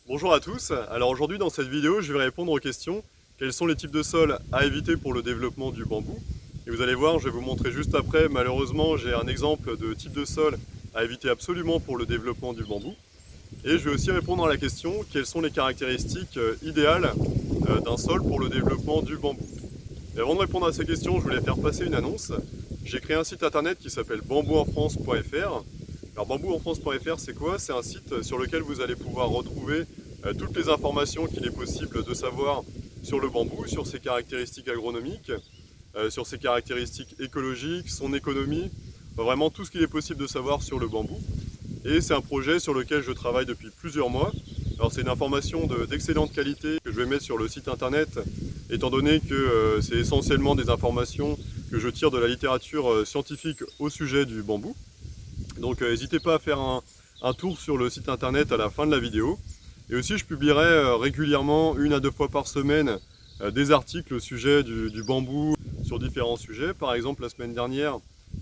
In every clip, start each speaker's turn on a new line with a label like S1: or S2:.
S1: Bonjour à tous, alors aujourd'hui dans cette vidéo je vais répondre aux questions quels sont les types de sols à éviter pour le développement du bambou. Et vous allez voir, je vais vous montrer juste après, malheureusement j'ai un exemple de type de sol à éviter absolument pour le développement du bambou. Et je vais aussi répondre à la question quelles sont les caractéristiques idéales d'un sol pour le développement du bambou. Et avant de répondre à ces questions, je voulais faire passer une annonce. J'ai créé un site internet qui s'appelle bambouenfrance.fr. Alors bambouenfrance.fr c'est quoi? C'est un site sur lequel vous allez pouvoir retrouver toutes les informations qu'il est possible de savoir sur le bambou, sur ses caractéristiques agronomiques, sur ses caractéristiques écologiques, son économie, vraiment tout ce qu'il est possible de savoir sur le bambou. Et c'est un projet sur lequel je travaille depuis plusieurs mois. Alors c'est une information d'excellente qualité que je vais mettre sur le site internet, étant donné que c'est essentiellement des informations que je tire de la littérature scientifique au sujet du bambou. Donc n'hésitez pas à faire un tour sur le site internet à la fin de la vidéo. Et aussi je publierai régulièrement 1 à 2 fois par semaine des articles au sujet du bambou sur différents sujets. Par exemple la semaine dernière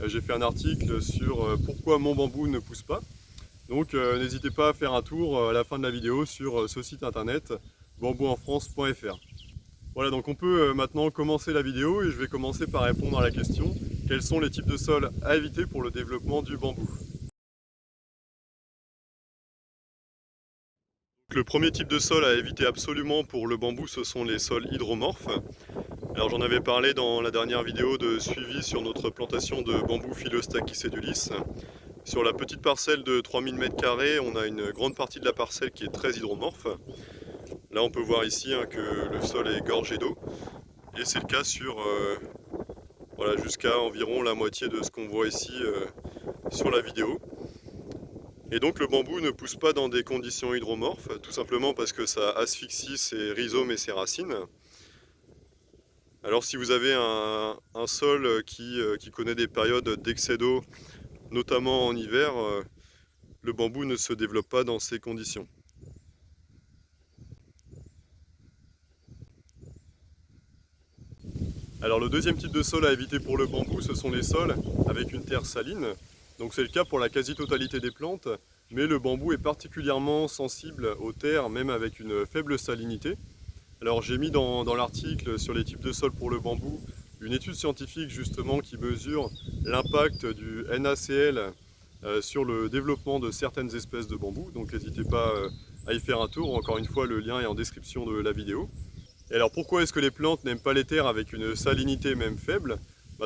S1: j'ai fait un article sur pourquoi mon bambou ne pousse pas. Donc n'hésitez pas à faire un tour à la fin de la vidéo sur ce site internet bambouenfrance.fr. Voilà, donc on peut maintenant commencer la vidéo et je vais commencer par répondre à la question quels sont les types de sols à éviter pour le développement du bambou. Le premier type de sol à éviter absolument pour le bambou, ce sont les sols hydromorphes. Alors j'en avais parlé dans la dernière vidéo de suivi sur notre plantation de bambou Phyllostachys edulis. Sur la petite parcelle de 3000 m², on a une grande partie de la parcelle qui est très hydromorphe. Là on peut voir ici que le sol est gorgé d'eau. Et c'est le cas sur voilà, jusqu'à environ la moitié de ce qu'on voit ici sur la vidéo. Et donc le bambou ne pousse pas dans des conditions hydromorphes, tout simplement parce que ça asphyxie ses rhizomes et ses racines. Alors si vous avez un sol qui connaît des périodes d'excès d'eau, notamment en hiver, le bambou ne se développe pas dans ces conditions. Alors le deuxième type de sol à éviter pour le bambou, ce sont les sols avec une terre saline. Donc c'est le cas pour la quasi-totalité des plantes, mais le bambou est particulièrement sensible aux terres, même avec une faible salinité. Alors j'ai mis dans l'article sur les types de sols pour le bambou une étude scientifique justement qui mesure l'impact du NaCl sur le développement de certaines espèces de bambou. Donc n'hésitez pas à y faire un tour, encore une fois le lien est en description de la vidéo. Et alors pourquoi est-ce que les plantes n'aiment pas les terres avec une salinité même faible?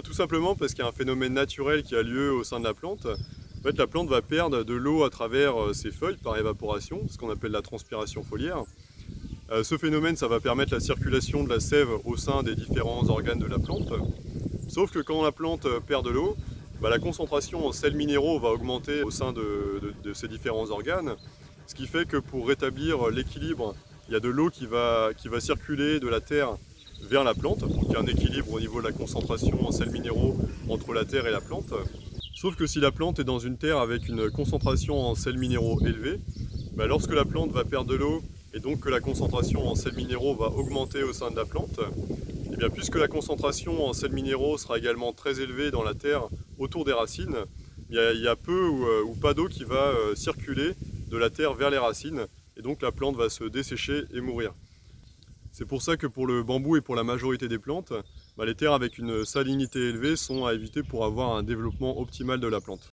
S1: Tout simplement parce qu'il y a un phénomène naturel qui a lieu au sein de la plante. En fait, la plante va perdre de l'eau à travers ses feuilles par évaporation, ce qu'on appelle la transpiration foliaire. Ce phénomène, ça va permettre la circulation de la sève au sein des différents organes de la plante. Sauf que quand la plante perd de l'eau, la concentration en sels minéraux va augmenter au sein de ces différents organes. Ce qui fait que pour rétablir l'équilibre, il y a de l'eau qui va circuler de la terre vers la plante, pour qu'il y ait un équilibre au niveau de la concentration en sels minéraux entre la terre et la plante. Sauf que si la plante est dans une terre avec une concentration en sels minéraux élevée, lorsque la plante va perdre de l'eau et donc que la concentration en sels minéraux va augmenter au sein de la plante, et bien puisque la concentration en sels minéraux sera également très élevée dans la terre autour des racines, il y a peu ou pas d'eau qui va circuler de la terre vers les racines et donc la plante va se dessécher et mourir. C'est pour ça que pour le bambou et pour la majorité des plantes, les terres avec une salinité élevée sont à éviter pour avoir un développement optimal de la plante.